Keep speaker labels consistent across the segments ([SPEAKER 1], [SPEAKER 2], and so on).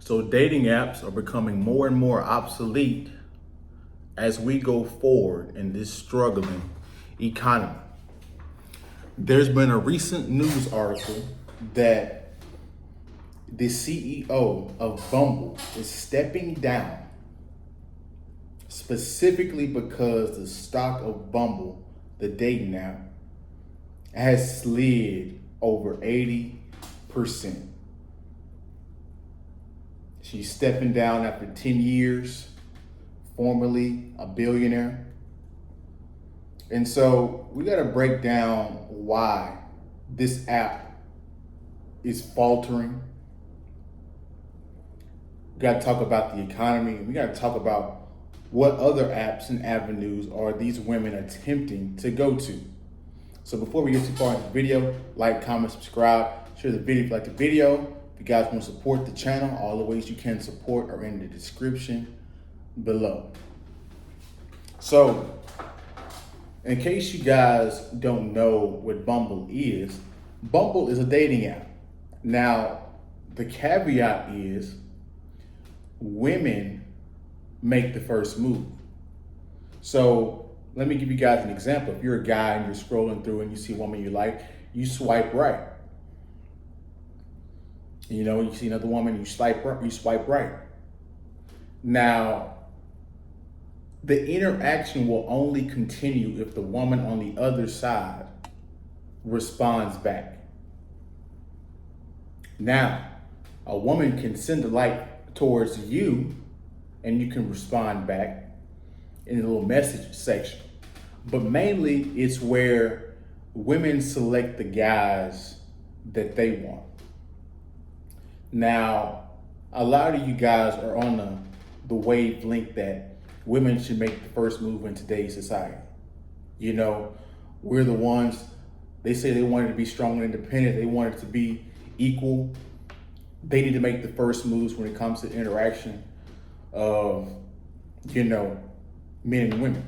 [SPEAKER 1] So dating apps are becoming more and more obsolete as we go forward in this struggling economy. There's been a recent news article that the CEO of Bumble is stepping down specifically because the stock of Bumble, the dating app, has slid over 80%. She's stepping down after 10 years, formerly a billionaire. And so we got to break down why this app is faltering. We got to talk about the economy. We got to talk about what other apps and avenues are these women attempting to go to. So before we get too far into the video, like, comment, subscribe, share the video if you like the video. If you guys want to support the channel, all the ways you can support are in the description below. So, in case you guys don't know what Bumble is a dating app. Now, the caveat is women make the first move. So let me give you guys an example. If you're a guy and you're scrolling through and you see a woman you like, you swipe right. You know, you see another woman, you swipe right. Now, the interaction will only continue if the woman on the other side responds back. Now, a woman can send a like towards you and you can respond back in a little message section. But mainly it's where women select the guys that they want. Now, a lot of you guys are on the wavelength that women should make the first move in today's society. You know, we're the ones, they say they wanted to be strong and independent. They wanted to be equal. They need to make the first moves when it comes to interaction of, you know, men and women.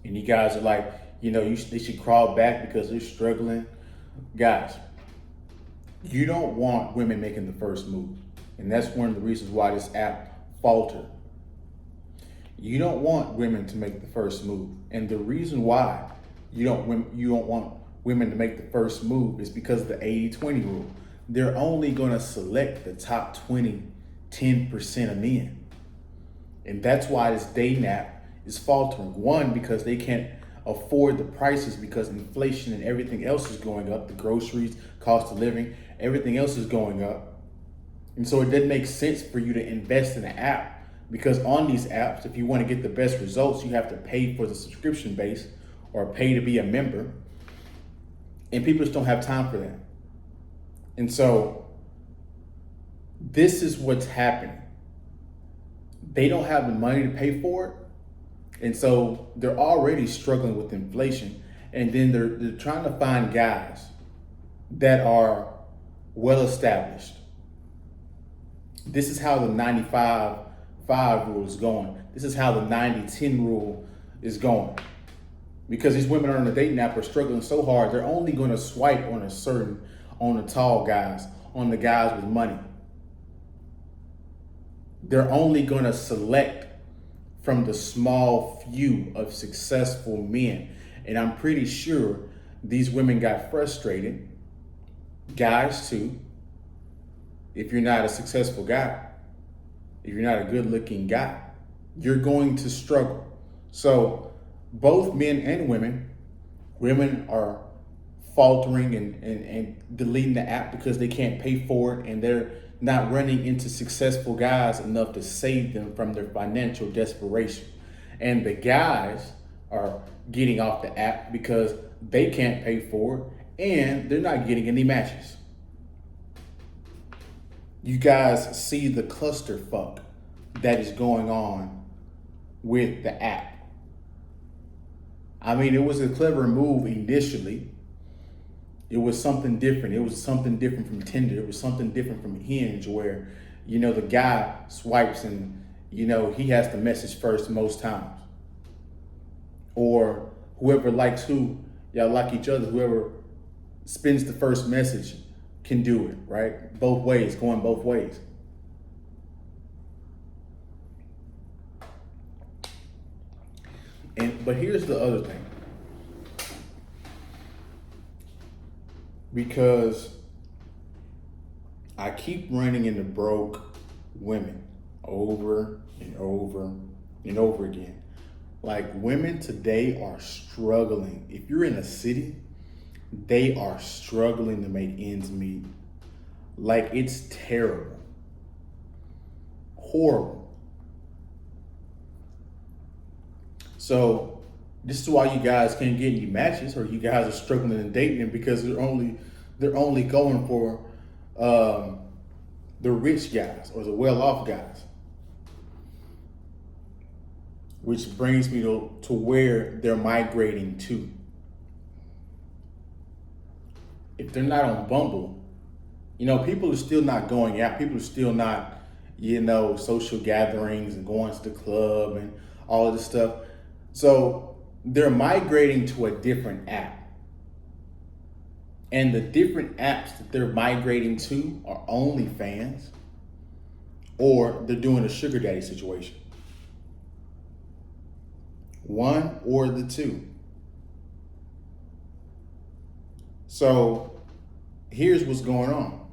[SPEAKER 1] And you guys are like, you know, they should crawl back because they're struggling. Guys, you don't want women making the first move. And that's one of the reasons why this app faltered. You don't want women to make the first move. And the reason why you don't want women to make the first move is because of the 80-20 rule. They're only going to select the top 10% of men. And that's why this dating app is faltering. One, because they can't afford the prices because inflation and everything else is going up. The groceries, cost of living, everything else is going up. And so it doesn't make sense for you to invest in an app, because on these apps, if you want to get the best results, you have to pay for the subscription base or pay to be a member. And people just don't have time for that. And so this is what's happening. They don't have the money to pay for it. And so they're already struggling with inflation. And then they're trying to find guys that are well established. This is how the 95-5 rule is going. This is how the 90-10 rule is going. Because these women on the dating app are struggling so hard, they're only going to swipe on the tall guys, on the guys with money. They're only going to select from the small few of successful men. And I'm pretty sure these women got frustrated. Guys too. If you're not a successful guy, if you're not a good looking guy, you're going to struggle. So both men and women are faltering and deleting the app because they can't pay for it, and they're not running into successful guys enough to save them from their financial desperation. And the guys are getting off the app because they can't pay for it and they're not getting any matches. You guys see the clusterfuck that is going on with the app. I mean, it was a clever move initially. It was something different. It was something different from Tinder. It was something different from Hinge, where, you know, the guy swipes and, you know, he has to message first most times. Or whoever likes who, y'all like each other, whoever spins the first message can do it, right? Both ways, going both ways. But here's the other thing. Because I keep running into broke women over and over and over again. Like, women today are struggling. If you're in a city, they are struggling to make ends meet. Like, it's terrible. Horrible. So this is why you guys can't get any matches, or you guys are struggling in dating, because they're only going for the rich guys or the well-off guys. Which brings me to where they're migrating to. If they're not on Bumble, people are still not going out. People are still not, social gatherings and going to the club and all of this stuff. So they're migrating to a different app. And the different apps that they're migrating to are OnlyFans, or they're doing a sugar daddy situation. One or the two. So here's what's going on.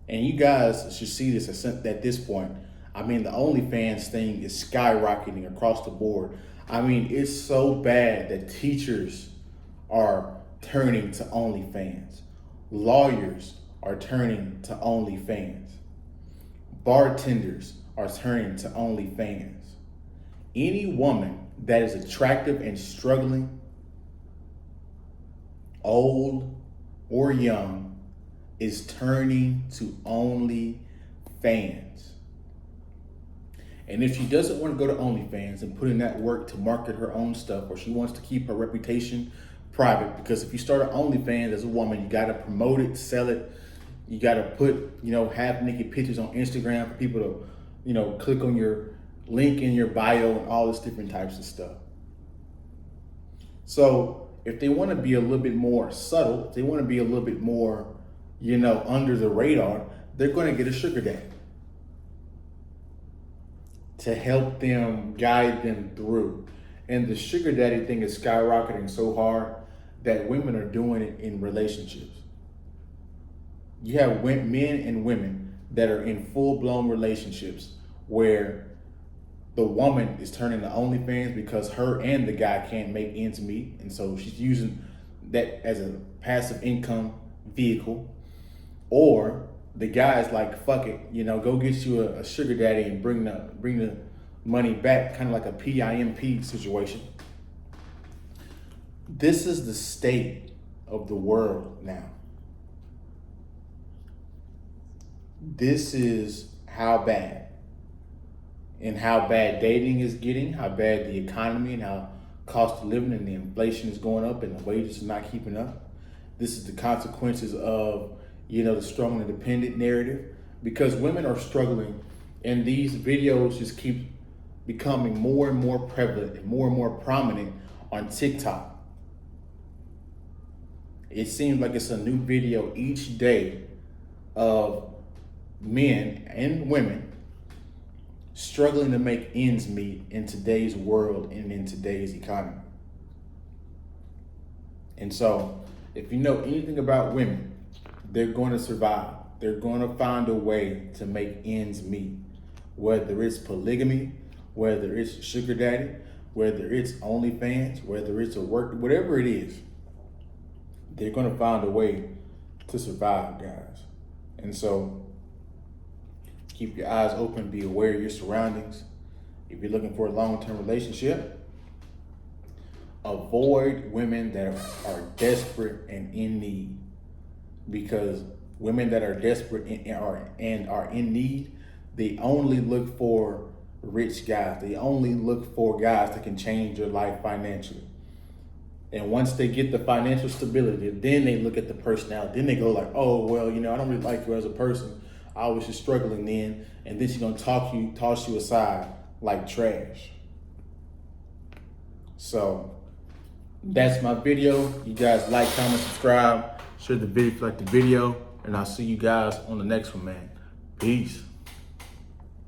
[SPEAKER 1] And you guys should see this at this point. I mean, the OnlyFans thing is skyrocketing across the board. I mean, it's so bad that teachers are turning to OnlyFans. Lawyers are turning to OnlyFans. Bartenders are turning to OnlyFans. Any woman that is attractive and struggling, old or young, is turning to OnlyFans. And if she doesn't want to go to OnlyFans and put in that work to market her own stuff, or she wants to keep her reputation private, because if you start an OnlyFans as a woman, you got to promote it, sell it. You got to put, half naked pictures on Instagram for people to, click on your link in your bio and all this different types of stuff. So if they want to be a little bit more subtle, if they want to be a little bit more, under the radar, they're going to get a sugar daddy to help them, guide them through. And the sugar daddy thing is skyrocketing so hard that women are doing it in relationships. You have men and women that are in full-blown relationships where the woman is turning to OnlyFans because her and the guy can't make ends meet. And so she's using that as a passive income vehicle. Or the guy's like, fuck it, go get you a sugar daddy and bring the money back, kind of like a PIMP situation. This is the state of the world now. This is how bad. And how bad dating is getting, how bad the economy and how cost of living and the inflation is going up and the wages are not keeping up. This is the consequences of, the strong and independent narrative, because women are struggling, and these videos just keep becoming more and more prevalent and more prominent on TikTok. It seems like it's a new video each day of men and women struggling to make ends meet in today's world and in today's economy. And so, if you know anything about women, they're going to survive. They're going to find a way to make ends meet. Whether it's polygamy, whether it's sugar daddy, whether it's OnlyFans, whether it's a work, whatever it is, they're going to find a way to survive, guys. And so, keep your eyes open, be aware of your surroundings. If you're looking for a long-term relationship, avoid women that are desperate and in need. Because women that are desperate and are in need, they only look for rich guys. They only look for guys that can change your life financially. And once they get the financial stability, then they look at the personality. Then they go like, oh, well, I don't really like you as a person. I was just struggling then. And then she's going to toss you aside like trash. So that's my video. You guys like, comment, subscribe, share the video if you like the video, and I'll see you guys on the next one, man. Peace.